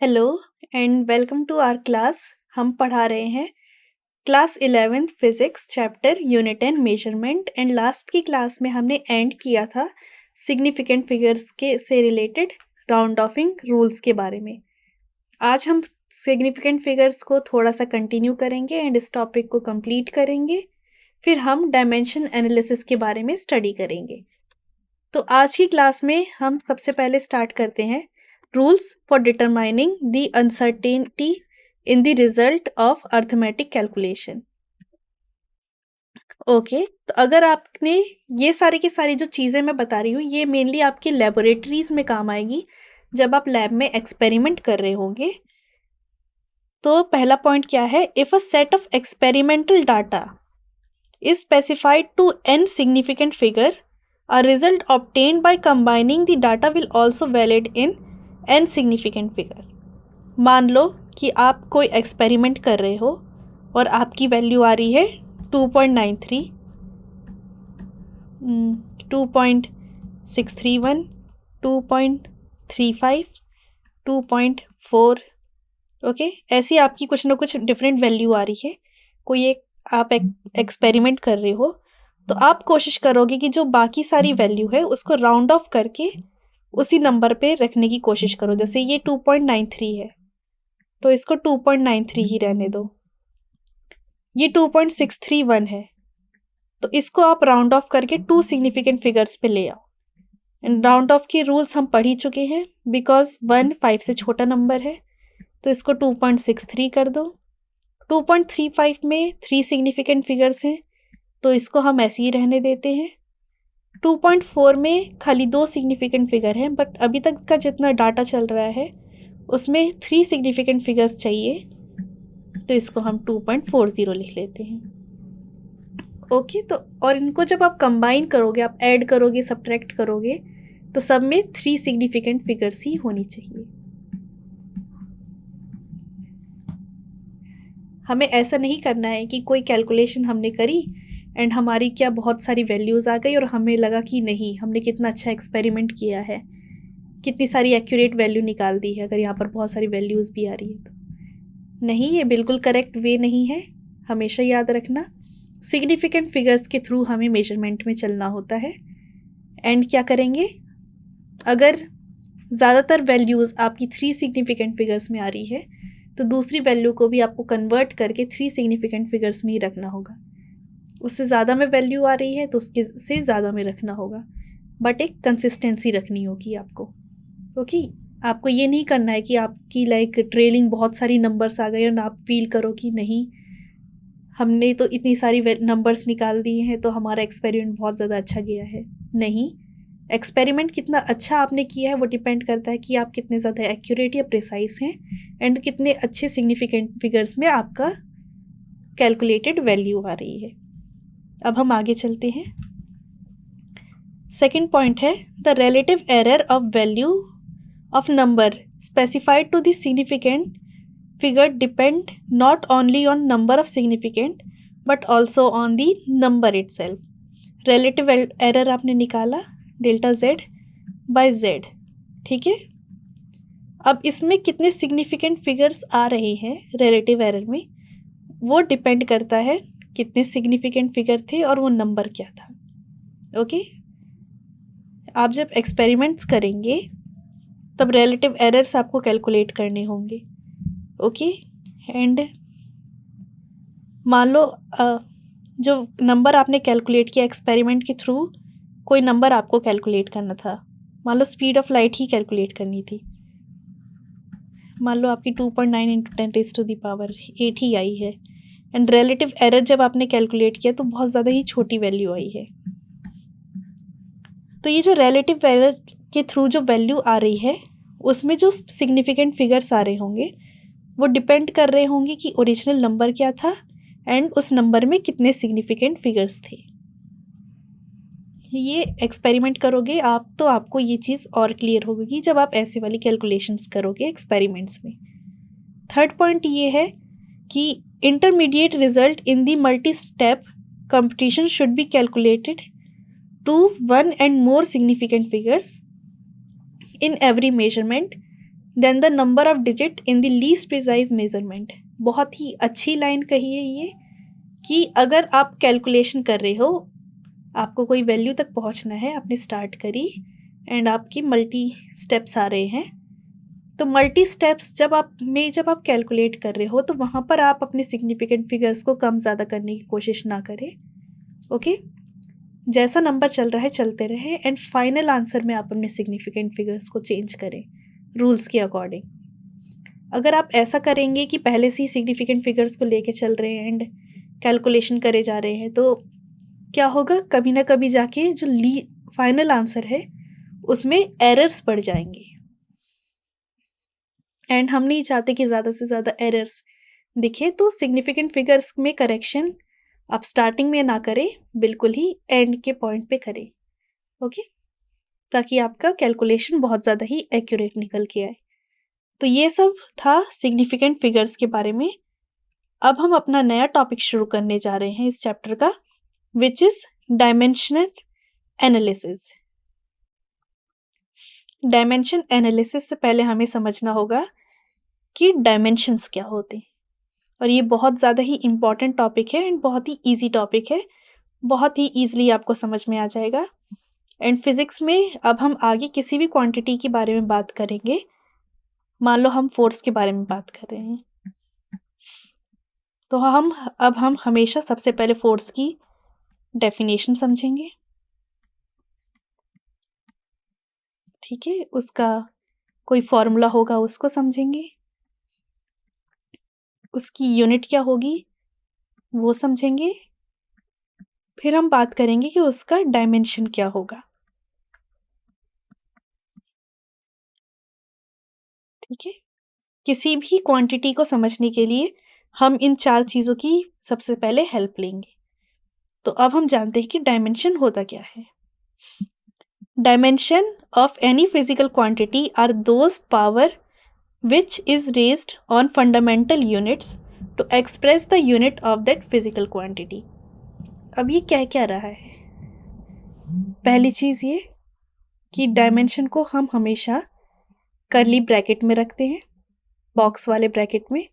Hello and welcome to our class. हम पढ़ा रहे हैं class 11th physics chapter unit 10 measurement and last की क्लास में हमने एंड किया था सिग्निफिकेंट फिगर्स के से रिलेटेड राउंड ऑफिंग रूल्स के बारे में। आज हम सिग्निफिकेंट फिगर्स को थोड़ा सा कंटिन्यू करेंगे एंड इस टॉपिक को कंप्लीट करेंगे। फिर हम डायमेंशन एनालिसिस के बारे में स्टडी करेंगे। तो आज की क्लास में हम सबसे पहले स्टार्ट करते हैं rules for determining the uncertainty in the result of arithmetic calculation। Okay तो अगर आपने ये सारी की सारी जो चीज़ें मैं बता रही हूँ ये मेनली आपकी लेबोरेटरीज में काम आएगी जब आप लैब में एक्सपेरिमेंट कर रहे होंगे। तो पहला पॉइंट क्या है, if a set of experimental data is specified to n significant figure, a result obtained by combining the data will also valid in n significant figure। मान लो कि आप कोई एक्सपेरिमेंट कर रहे हो और आपकी वैल्यू आ रही है 2.93, 2.631, 2.35, 2.4। ओके, ऐसी आपकी कुछ ना कुछ डिफरेंट वैल्यू आ रही है। कोई एक आप एक्सपेरिमेंट कर रहे हो तो आप कोशिश करोगे कि जो बाकी सारी वैल्यू है उसको राउंड ऑफ करके उसी नंबर पे रखने की कोशिश करो। जैसे ये 2.93 है तो इसको 2.93 ही रहने दो। ये 2.631 है तो इसको आप राउंड ऑफ करके टू सिग्निफिकेंट फिगर्स पे ले आओ। एंड राउंड ऑफ के रूल्स हम पढ़ ही चुके हैं, बिकॉज 1 5 से छोटा नंबर है तो इसको 2.63 कर दो। 2.35 में 3 सिग्निफिकेंट फिगर्स हैं तो इसको हम ऐसे ही रहने देते हैं। 2.4 में खाली 2 सिग्निफिकेंट फिगर हैं, बट अभी तक का जितना डाटा चल रहा है उसमें 3 सिग्निफिकेंट फिगर्स चाहिए तो इसको हम 2.40 लिख लेते हैं। ओके, तो और इनको जब आप कंबाइन करोगे, आप ऐड करोगे, सब्ट्रैक्ट करोगे तो सब में 3 सिग्निफिकेंट फिगर्स ही होनी चाहिए। हमें ऐसा नहीं करना है कि कोई कैलकुलेशन हमने करी एंड हमारी क्या बहुत सारी वैल्यूज़ आ गई और हमें लगा कि नहीं हमने कितना अच्छा एक्सपेरिमेंट किया है, कितनी सारी एक्यूरेट वैल्यू निकाल दी है, अगर यहाँ पर बहुत सारी वैल्यूज़ भी आ रही है तो नहीं, ये बिल्कुल करेक्ट वे नहीं है। हमेशा याद रखना सिग्निफिकेंट फिगर्स के थ्रू हमें मेजरमेंट में चलना होता है। एंड क्या करेंगे, अगर ज़्यादातर वैल्यूज़ आपकी 3 सिग्निफिकेंट फिगर्स में आ रही है तो दूसरी वैल्यू को भी आपको कन्वर्ट करके 3 सिग्निफिकेंट फिगर्स में ही रखना होगा। उससे ज़्यादा में वैल्यू आ रही है तो उसके से ज़्यादा में रखना होगा, बट एक कंसिस्टेंसी रखनी होगी आपको। ओके, आपको ये नहीं करना है कि आपकी लाइक ट्रेलिंग बहुत सारी नंबर्स आ गए और आप फील करो कि नहीं हमने तो इतनी सारी नंबर्स निकाल दिए हैं तो हमारा एक्सपेरिमेंट बहुत ज़्यादा अच्छा गया है। नहीं, एक्सपेरिमेंट कितना अच्छा आपने किया है वो डिपेंड करता है कि आप कितने ज़्यादा एक्यूरेट या प्रिसाइज हैं एंड कितने अच्छे सिग्निफिकेंट फिगर्स में आपका कैलकुलेटेड वैल्यू आ रही है। अब हम आगे चलते हैं। सेकंड पॉइंट है the relative error of value of number specified to the significant figure depend not only on number of significant but also on the number itself. Relative error आपने निकाला डेल्टा जेड बाय जेड, ठीक है। अब इसमें कितने significant figures आ रहे हैं relative error में वो डिपेंड करता है कितने सिग्निफिकेंट फिगर थे और वो नंबर क्या था। ओके, आप जब एक्सपेरिमेंट्स करेंगे तब रिलेटिव एरर्स आपको कैलकुलेट करने होंगे। ओके, एंड मान लो जो नंबर आपने कैलकुलेट किया एक्सपेरिमेंट के थ्रू, कोई नंबर आपको कैलकुलेट करना था, मान लो speed of light he calculate करनी थी। मान लो आपकी 2.9 इंटू 10⁸ ही आई है एंड रिलेटिव एरर जब आपने कैलकुलेट किया तो बहुत ज़्यादा ही छोटी वैल्यू आई है। तो ये जो रिलेटिव एरर के थ्रू जो वैल्यू आ रही है उसमें जो सिग्निफिकेंट फिगर्स आ रहे होंगे वो डिपेंड कर रहे होंगे कि ओरिजिनल नंबर क्या था एंड उस नंबर में कितने सिग्निफिकेंट फिगर्स थे। ये एक्सपेरिमेंट करोगे आप तो आपको ये चीज़ और क्लियर होगी जब आप ऐसे वाली कैलकुलेशंस करोगे एक्सपेरिमेंट्स में। थर्ड पॉइंट ये है कि intermediate result in the multi step competition should be calculated to one and more significant figures in every measurement than the number of digit in the least precise measurement. बहुत ही अच्छी line कही है ये, कि अगर आप कैलकुलेशन कर रहे हो, आपको कोई वैल्यू तक पहुंचना है, आपने स्टार्ट करी एंड आपकी मल्टी स्टेप्स आ रहे हैं, तो मल्टी स्टेप्स जब आप कैलकुलेट कर रहे हो तो वहाँ पर आप अपने सिग्निफिकेंट फिगर्स को कम ज़्यादा करने की कोशिश ना करें। ओके, जैसा नंबर चल रहा है चलते रहे एंड फाइनल आंसर में आप अपने सिग्निफिकेंट फिगर्स को चेंज करें रूल्स के अकॉर्डिंग। अगर आप ऐसा करेंगे कि पहले से ही सिग्निफिकेंट फिगर्स को लेके चल रहे हैं एंड कैलकुलेशन करे जा रहे हैं, तो क्या होगा, कभी ना कभी जाके जो फाइनल आंसर है उसमें एरर्स पड़ जाएंगे एंड हम नहीं चाहते कि ज़्यादा से ज़्यादा एरर्स दिखे। तो सिग्निफिकेंट फिगर्स में करेक्शन आप स्टार्टिंग में ना करें, बिल्कुल ही एंड के पॉइंट पे करें। ओके, ताकि आपका कैलकुलेशन बहुत ज़्यादा ही एक्यूरेट निकल के आए। तो ये सब था सिग्निफिकेंट फिगर्स के बारे में। अब हम अपना नया टॉपिक शुरू करने जा रहे हैं इस चैप्टर का, which is dimensional analysis. Dimension analysis से पहले हमें समझना होगा कि डायमेंशंस क्या होते हैं, और ये बहुत ज़्यादा ही इम्पॉर्टेंट टॉपिक है एंड बहुत ही ईजी टॉपिक है, बहुत ही ईजिली आपको समझ में आ जाएगा। एंड फिज़िक्स में अब हम आगे किसी भी क्वांटिटी के बारे में बात करेंगे, मान लो हम फोर्स के बारे में बात कर रहे हैं, तो हम हमेशा सबसे पहले फोर्स की डेफिनेशन समझेंगे। ठीक है, उसका कोई फॉर्मूला होगा उसको समझेंगे, उसकी यूनिट क्या होगी वो समझेंगे, फिर हम बात करेंगे कि उसका डायमेंशन क्या होगा। ठीक है, किसी भी क्वांटिटी को समझने के लिए हम इन 4 चीज़ों की सबसे पहले हेल्प लेंगे। तो अब हम जानते हैं कि डायमेंशन होता क्या है। Dimension of any physical quantity are those power which is raised on fundamental units to express the unit of that physical quantity। अब ये क्या क्या रहा है, पहली चीज़ ये कि डायमेंशन को हम हमेशा करली ब्रैकेट में रखते हैं, बॉक्स वाले ब्रैकेट में,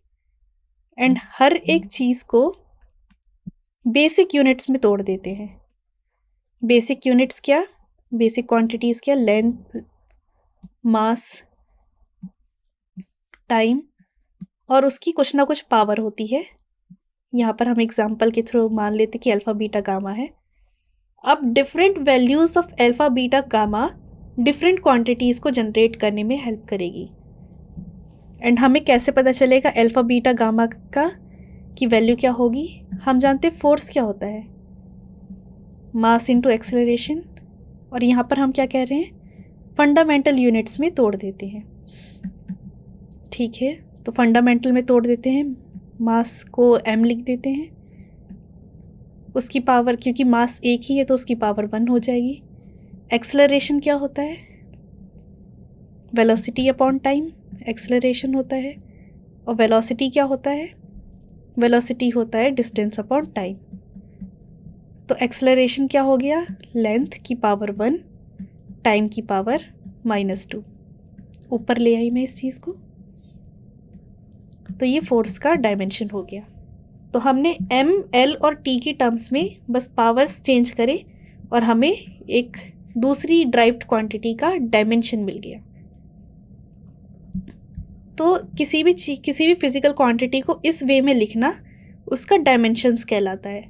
एंड हर एक चीज़ को बेसिक यूनिट्स में तोड़ देते हैं। बेसिक यूनिट्स क्या, बेसिक क्वांटिटीज़ क्या, लेंथ, मास, टाइम, और उसकी कुछ ना कुछ पावर होती है। यहाँ पर हम एग्जाम्पल के थ्रू मान लेते कि अल्फ़ा बीटा गामा है। अब different values of alpha beta gamma different quantities को जनरेट करने में हेल्प करेगी। एंड हमें कैसे पता चलेगा अल्फ़ा बीटा गामा का की वैल्यू क्या होगी? हम जानते हैं फोर्स क्या होता है, मास इनटू एक्सेलरेशन, और यहाँ पर हम क्या कह रहे हैं, फंडामेंटल यूनिट्स में तोड़ देते हैं। ठीक है, तो फंडामेंटल में तोड़ देते हैं, मास को m लिख देते हैं, उसकी पावर, क्योंकि मास एक ही है तो उसकी पावर 1 हो जाएगी। एक्सेलरेशन क्या होता है, वेलोसिटी अपॉन टाइम एक्सेलरेशन होता है, और वेलोसिटी क्या होता है, वेलोसिटी होता है डिस्टेंस अपॉन टाइम। तो एक्सेलरेशन क्या हो गया, लेंथ की पावर 1, टाइम की पावर -2। ऊपर ले आई मैं इस चीज़ को, तो ये फोर्स का डायमेंशन हो गया। तो हमने m, l और t की टर्म्स में बस पावर्स चेंज करे और हमें एक दूसरी ड्राइव्ड क्वांटिटी का डायमेंशन मिल गया। तो किसी भी फिजिकल क्वांटिटी को इस वे में लिखना उसका डायमेंशंस कहलाता है,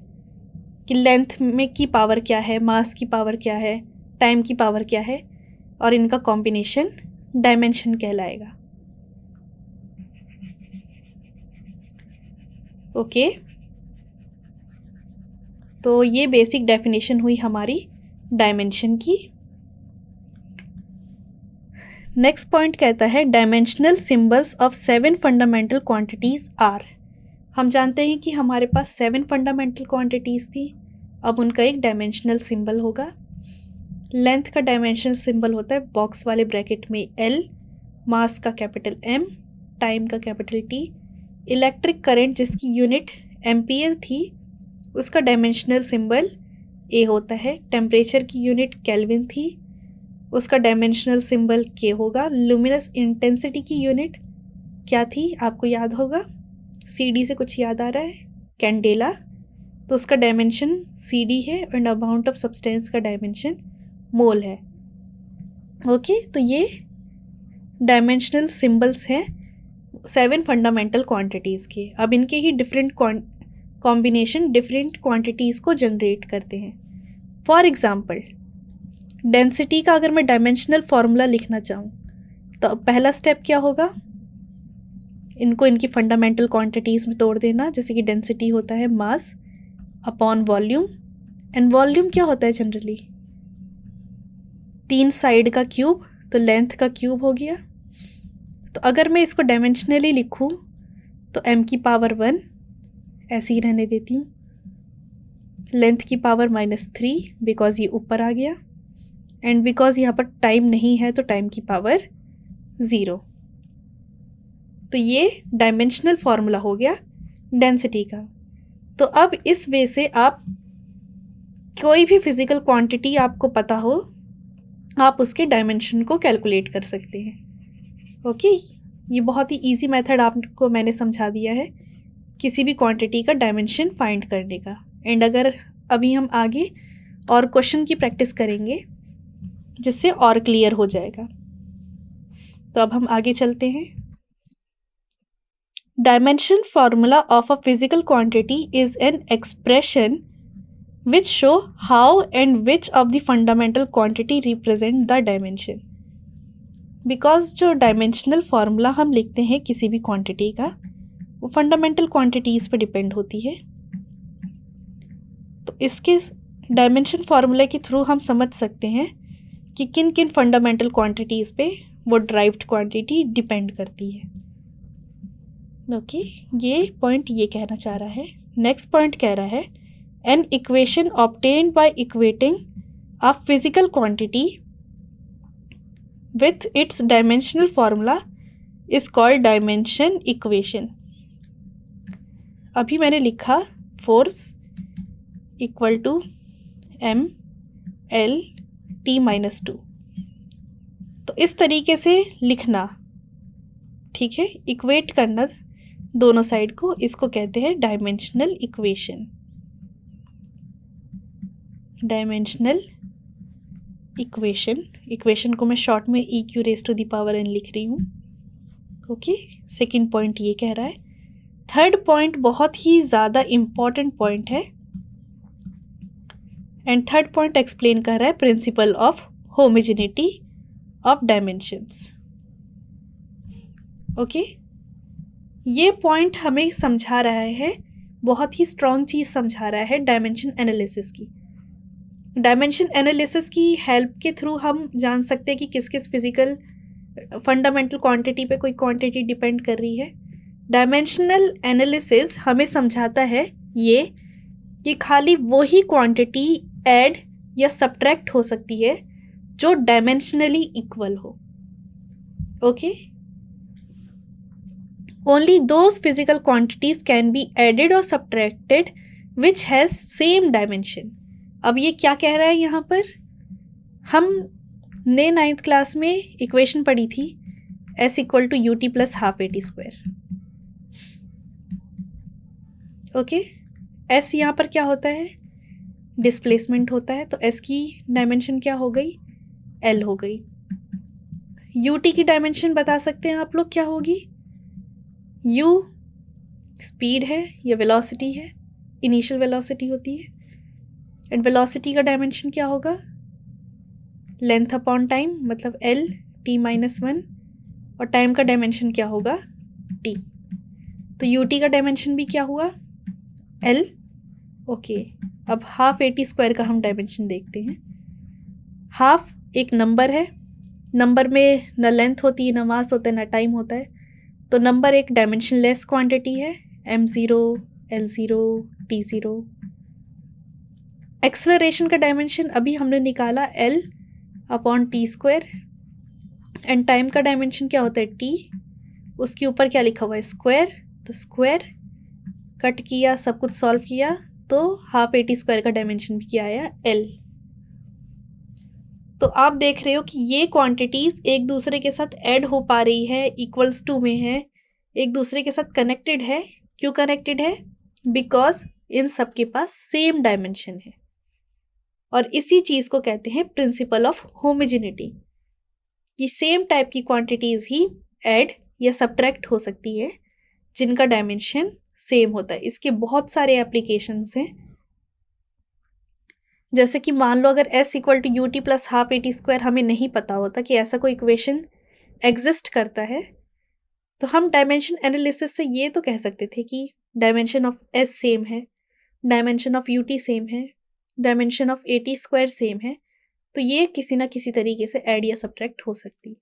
कि लेंथ में की पावर क्या है, मास की पावर क्या है, टाइम की पावर क्या है, और इनका कॉम्बिनेशन डायमेंशन कहलाएगा। ओके, तो ये बेसिक डेफिनेशन हुई हमारी डायमेंशन की। नेक्स्ट पॉइंट कहता है dimensional symbols of 7 fundamental quantities are. हम जानते हैं कि हमारे पास 7 फंडामेंटल क्वांटिटीज़ थी, अब उनका एक डायमेंशनल सिंबल होगा। लेंथ का डायमेंशनल सिंबल होता है बॉक्स वाले ब्रैकेट में L, मास का कैपिटल M, टाइम का कैपिटल T, इलेक्ट्रिक करंट जिसकी यूनिट एम्पियर थी उसका डायमेंशनल सिंबल A होता है, टेम्परेचर की यूनिट केल्विन थी, उसका डायमेंशनल सिंबल के होगा। लुमिनस इंटेंसिटी की यूनिट क्या थी आपको याद होगा, CD से कुछ याद आ रहा है, कैंडेला, तो उसका डायमेंशन CD है एंड अमाउंट ऑफ सब्सटेंस का डायमेंशन मोल है। ओके, तो ये डायमेंशनल सिंबल्स हैं 7 फंडामेंटल क्वांटिटीज़ के। अब इनके ही डिफरेंट कॉम्बिनेशन डिफरेंट क्वांटिटीज़ को जनरेट करते हैं। फॉर एग्जांपल डेंसिटी का अगर मैं डायमेंशनल फार्मूला लिखना चाहूँ तो पहला स्टेप क्या होगा, इनको इनकी फंडामेंटल क्वांटिटीज़ में तोड़ देना। जैसे कि डेंसिटी होता है mass upon volume, and volume क्या होता है जनरली 3 साइड का क्यूब, तो लेंथ का क्यूब हो गया। तो अगर मैं इसको डायमेंशनली लिखूँ तो m की पावर 1 ऐसे ही रहने देती हूँ, लेंथ की पावर -3 बिकॉज ये ऊपर आ गया, एंड बिकॉज यहाँ पर टाइम नहीं है तो टाइम की पावर 0। तो ये डायमेंशनल फार्मूला हो गया डेंसिटी का। तो अब इस वे से आप कोई भी फिजिकल क्वांटिटी आपको पता हो, आप उसके डायमेंशन को कैलकुलेट कर सकते हैं। ओके, ये बहुत ही इजी मेथड आपको मैंने समझा दिया है किसी भी क्वांटिटी का डायमेंशन फाइंड करने का। एंड अगर अभी हम आगे और क्वेश्चन की प्रैक्टिस करेंगे जिससे और क्लियर हो जाएगा। तो अब हम आगे चलते हैं। Dimension formula of a physical quantity is an expression which show how and which of the fundamental quantity represent the dimension। Because जो डायमेंशनल फार्मूला हम लिखते हैं किसी भी क्वांटिटी का वो फंडामेंटल क्वांटिटीज़ पे डिपेंड होती है। तो इसके डायमेंशन फार्मूला के थ्रू हम समझ सकते हैं कि किन किन फंडामेंटल क्वांटिटीज़ पे वो ड्राइव्ड क्वांटिटी डिपेंड करती है। ओके, ये पॉइंट ये कहना चाह रहा है। नेक्स्ट पॉइंट कह रहा है an equation obtained by equating a physical quantity with its dimensional formula is called dimension equation। अभी मैंने लिखा फोर्स इक्वल टू mL/T-2, तो इस तरीके से लिखना, ठीक है, इक्वेट करना दोनों साइड को, इसको कहते हैं डायमेंशनल इक्वेशन। डायमेंशनल इक्वेशन को मैं शॉर्ट में e⁻n लिख रही हूँ। ओके, सेकंड पॉइंट ये कह रहा है। थर्ड पॉइंट बहुत ही ज़्यादा इम्पॉर्टेंट पॉइंट है, एंड थर्ड पॉइंट एक्सप्लेन कर रहा है principle of homogeneity of dimensions. Okay, ये पॉइंट हमें समझा रहा है, बहुत ही स्ट्रॉन्ग चीज़ समझा रहा है डायमेंशन एनालिसिस की। डायमेंशन एनालिसिस की हेल्प के थ्रू हम जान सकते हैं कि किस किस फिजिकल फंडामेंटल क्वांटिटी पे कोई क्वांटिटी डिपेंड कर रही है। डायमेंशनल एनालिसिस हमें समझाता है ये कि खाली वही क्वांटिटी ऐड या सब्ट्रैक्ट हो सकती है जो डायमेंशनली इक्वल हो। Okay, only those physical quantities can be added और subtracted which has same dimension. अब ये क्या कह रहा है यहाँ पर, हमने 9th क्लास में इक्वेशन पढ़ी थी S = UT + ½ AT²। Okay, S यहाँ पर क्या होता है, डिस्प्लेसमेंट होता है, तो S की डायमेंशन क्या हो गई, L हो गई। UT की डायमेंशन बता सकते हैं आप लोग क्या होगी, U स्पीड है या वेलोसिटी है, इनिशियल वेलोसिटी होती है, एंड वेलोसिटी का डायमेंशन क्या होगा, लेंथ अपॉन टाइम, मतलब L/T-1, और टाइम का डायमेंशन क्या होगा, T। तो UT का डायमेंशन भी क्या हुआ, L। ओके, अब ½ AT² का हम डायमेंशन देखते हैं। हाफ एक नंबर है, नंबर में न लेंथ होती है, न मास होता है, न टाइम होता है, तो नंबर एक डायमेंशन लेस क्वांटिटी है, m0, L0, T0। एक्सेलरेशन का डायमेंशन अभी हमने निकाला L/T², एंड टाइम का डायमेंशन क्या होता है, T। उसके ऊपर क्या लिखा हुआ है, स्क्वायर, तो स्क्वायर कट किया, सब कुछ सॉल्व किया, तो ½ AT² का डायमेंशन भी क्या आया, L। तो आप देख रहे हो कि ये क्वांटिटीज एक दूसरे के साथ ऐड हो पा रही है, इक्वल्स टू में है, एक दूसरे के साथ कनेक्टेड है। क्यों कनेक्टेड है? बिकॉज इन सब के पास सेम डायमेंशन है। और इसी चीज को कहते हैं प्रिंसिपल ऑफ होमोजेनिटी, कि सेम टाइप की क्वांटिटीज ही ऐड या सब्ट्रैक्ट हो सकती है जिनका डायमेंशन सेम होता है। इसके बहुत सारे एप्लीकेशंस हैं। जैसे कि मान लो अगर s equal to ut plus half a t square हमें नहीं पता होता कि ऐसा कोई इक्वेशन एग्जिस्ट करता है, तो हम डायमेंशन एनालिसिस से ये तो कह सकते थे कि डायमेंशन ऑफ s सेम है, डायमेंशन ऑफ ut सेम है, dimension of A t square same है, तो ये किसी ना किसी तरीके से ऐड या सब्ट्रैक्ट हो सकती है।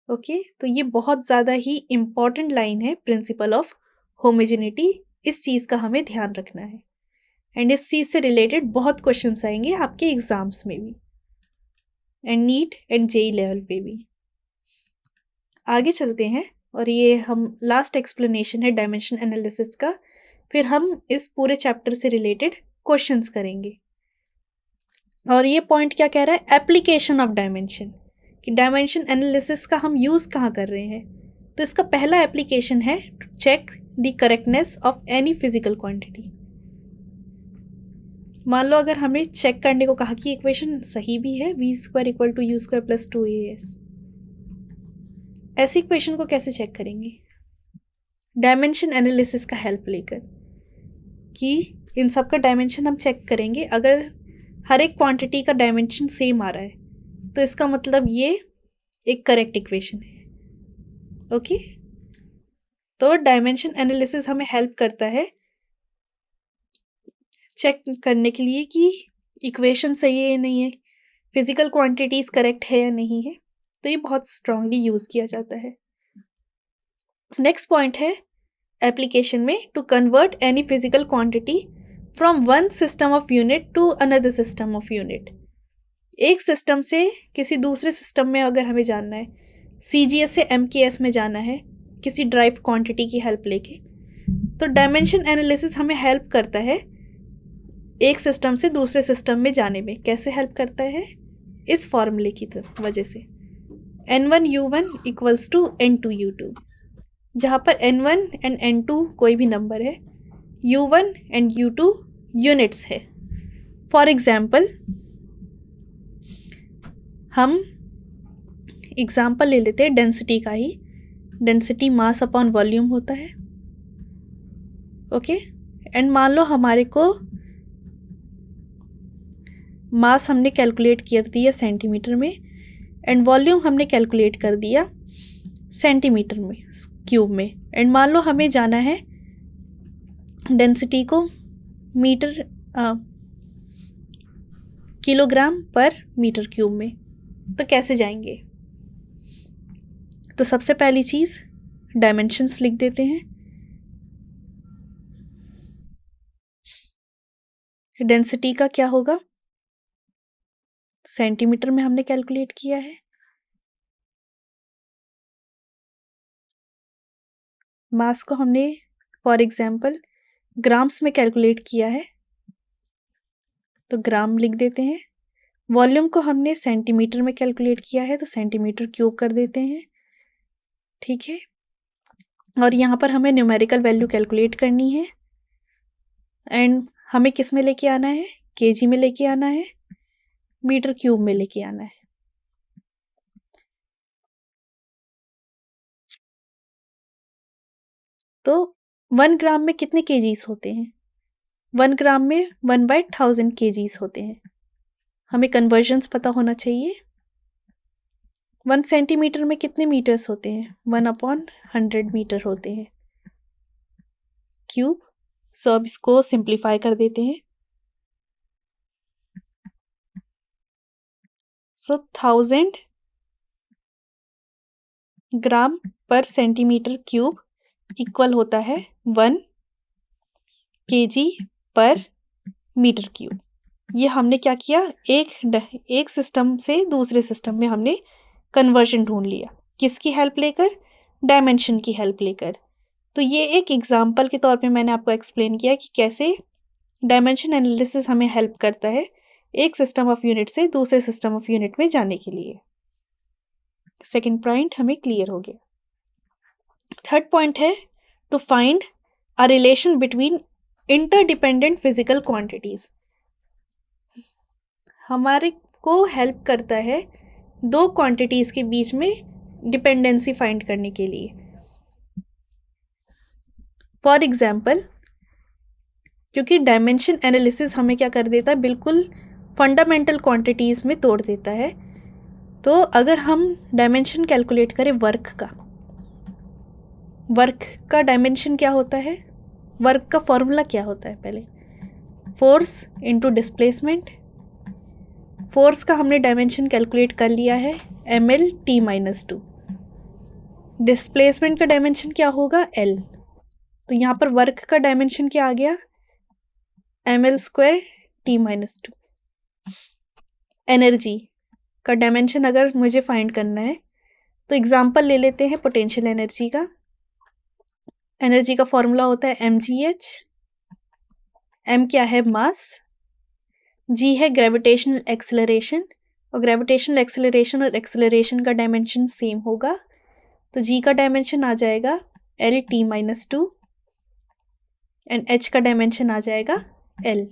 ओके, तो ये बहुत ज़्यादा ही इम्पॉर्टेंट लाइन है, प्रिंसिपल ऑफ होमोजेनिटी। इस चीज़ का हमें ध्यान रखना है एंड इस चीज़ से रिलेटेड बहुत क्वेश्चंस आएंगे आपके एग्जाम्स में भी and NEET and JEE level पे भी। आगे चलते हैं और ये हम लास्ट एक्सप्लेनेशन है डायमेंशन एनालिसिस का, फिर हम इस पूरे चैप्टर से रिलेटेड क्वेश्चंस करेंगे। और ये पॉइंट क्या कह रहा है? एप्लीकेशन ऑफ डायमेंशन, कि डायमेंशन एनालिसिस का हम यूज़ कहाँ कर रहे हैं। तो इसका पहला एप्लीकेशन है to check the correctness of any physical quantity. मान लो अगर हमें चेक करने को कहा कि इक्वेशन सही भी है, v square equal to u square plus 2as, ऐसी इक्वेशन को कैसे चेक करेंगे? डायमेंशन एनालिसिस का हेल्प लेकर, कि इन सब का डायमेंशन हम चेक करेंगे। अगर हर एक क्वांटिटी का डायमेंशन सेम आ रहा है तो इसका मतलब ये एक करेक्ट इक्वेशन है। ओके, तो डायमेंशन एनालिसिस हमें हेल्प करता है चेक करने के लिए कि इक्वेशन सही है या नहीं है, फिजिकल क्वांटिटीज करेक्ट है या नहीं है। तो ये बहुत स्ट्रांगली यूज किया जाता है। नेक्स्ट पॉइंट है एप्लीकेशन में, to convert any physical quantity from one system of unit to another system of unit. एक सिस्टम से किसी दूसरे सिस्टम में अगर हमें जानना है, CGS से MKS में जाना है किसी ड्राइव क्वांटिटी की हेल्प लेके, तो डायमेंशन एनालिसिस हमें हेल्प करता है एक सिस्टम से दूसरे सिस्टम में जाने में। कैसे हेल्प करता है? इस फॉर्मूले की वजह से, N1U1 इक्वल्स टू N2U2, जहाँ पर N1 एंड N2 कोई भी नंबर है, U1 एंड U2 यूनिट्स है। फॉर एग्जाम्पल हम एग्जाम्पल ले लेते हैं डेंसिटी का ही। डेंसिटी मास अपॉन वॉल्यूम होता है। ओके, एंड मान लो हमारे को मास हमने कैलकुलेट कर दिया सेंटीमीटर में एंड वॉल्यूम हमने कैलकुलेट कर दिया सेंटीमीटर में क्यूब में, एंड मान लो हमें जाना है डेंसिटी को मीटर किलोग्राम पर मीटर क्यूब में। तो कैसे जाएंगे? तो सबसे पहली चीज़ डायमेंशंस लिख देते हैं। डेंसिटी का क्या होगा? सेंटीमीटर में हमने कैलकुलेट किया है। मास को हमने फॉर एग्जांपल ग्राम्स में कैलकुलेट किया है, तो ग्राम लिख देते हैं। वॉल्यूम को हमने सेंटीमीटर में कैलकुलेट किया है, तो सेंटीमीटर क्यूब कर देते हैं। ठीक है, और यहाँ पर हमें न्यूमेरिकल वैल्यू कैलकुलेट करनी है एंड हमें किस में लेके आना है? केजी में लेके आना है, मीटर क्यूब में लेके आना है। तो 1 ग्राम में कितने केजीस होते हैं? 1 ग्राम में 1/1000 केजीस होते हैं। हमें कन्वर्जन्स पता होना चाहिए। 1 सेंटीमीटर में कितने मीटर्स होते हैं? 1/100 मीटर होते हैं क्यूब। सो अब इसको सिंप्लीफाई कर देते हैं। सो 1000 ग्राम पर सेंटीमीटर क्यूब इक्वल होता है 1 केजी पर मीटर क्यूब। ये हमने क्या किया? एक सिस्टम से दूसरे सिस्टम में हमने कन्वर्जन ढूंढ लिया। किसकी हेल्प लेकर? डायमेंशन की हेल्प लेकर। तो ये एक एग्जाम्पल के तौर पे मैंने आपको एक्सप्लेन किया कि कैसे डायमेंशन एनालिसिस हमें हेल्प करता है एक सिस्टम ऑफ यूनिट से दूसरे सिस्टम ऑफ यूनिट में जाने के लिए। सेकेंड पॉइंट हमें क्लियर हो गया। थर्ड पॉइंट है to find a relation between interdependent physical quantities. हमारे को हेल्प करता है दो क्वांटिटीज के बीच में डिपेंडेंसी फाइंड करने के लिए। फॉर एग्जाम्पल, क्योंकि डायमेंशन एनालिसिस हमें क्या कर देता है, बिल्कुल फंडामेंटल क्वांटिटीज में तोड़ देता है। तो अगर हम डायमेंशन कैलकुलेट करें वर्क का डायमेंशन क्या होता है, वर्क का फॉर्मूला क्या होता है, पहले फोर्स इनटू डिस्प्लेसमेंट। फोर्स का हमने डायमेंशन कैलकुलेट कर लिया है mL/t-2। डिस्प्लेसमेंट का डायमेंशन क्या होगा, L। तो यहाँ पर वर्क का डायमेंशन क्या आ गया, mL²t-2। एनर्जी का डायमेंशन अगर मुझे फाइंड करना है तो एग्जांपल ले लेते हैं पोटेंशियल एनर्जी का। एनर्जी का फॉर्मूला होता है mgh। m क्या है, मास। g है ग्रेविटेशनल एक्सेलरेशन, और ग्रेविटेशनल एक्सेलरेशन और एक्सेलरेशन का डायमेंशन सेम होगा। तो g का डायमेंशन आ जाएगा L/t-2 एंड h का डायमेंशन आ जाएगा L।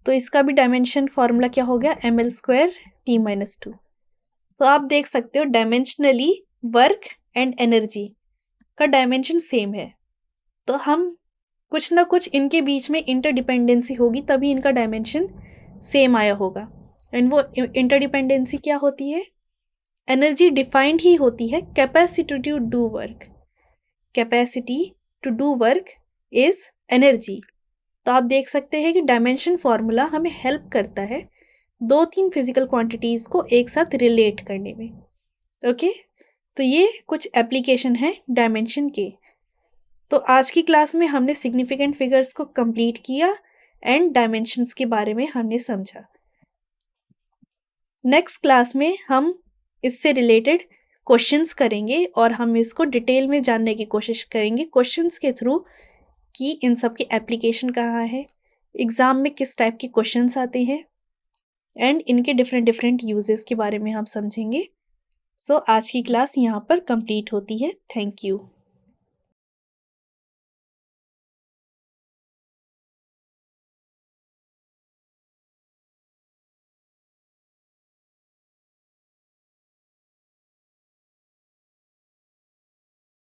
तो इसका भी डायमेंशन फॉर्मूला क्या हो गया, mL²t-2। तो आप देख सकते हो डायमेंशनली वर्क एंड एनर्जी का डायमेंशन सेम है। तो हम कुछ ना कुछ इनके बीच में इंटरडिपेंडेंसी होगी, तभी इनका डायमेंशन सेम आया होगा। एंड वो इंटरडिपेंडेंसी क्या होती है, एनर्जी डिफाइंड ही होती है capacity to do work. Capacity to do work is energy. तो आप देख सकते हैं कि डायमेंशन फॉर्मूला हमें हेल्प करता है 2-3 फिजिकल क्वांटिटीज को एक साथ रिलेट करने में। ओके, तो ये कुछ एप्लीकेशन है डायमेंशन के। तो आज की क्लास में हमने सिग्निफिकेंट फिगर्स को कंप्लीट किया एंड डायमेंशंस के बारे में हमने समझा। नेक्स्ट क्लास में हम इससे रिलेटेड क्वेश्चंस करेंगे और हम इसको डिटेल में जानने की कोशिश करेंगे क्वेश्चंस के थ्रू कि इन सब की एप्लीकेशन कहाँ है, एग्ज़ाम में किस टाइप के क्वेश्चंस आते हैं एंड इनके डिफरेंट यूजेस के बारे में हम समझेंगे। सो आज की क्लास यहाँ पर कंप्लीट होती है। Thank you.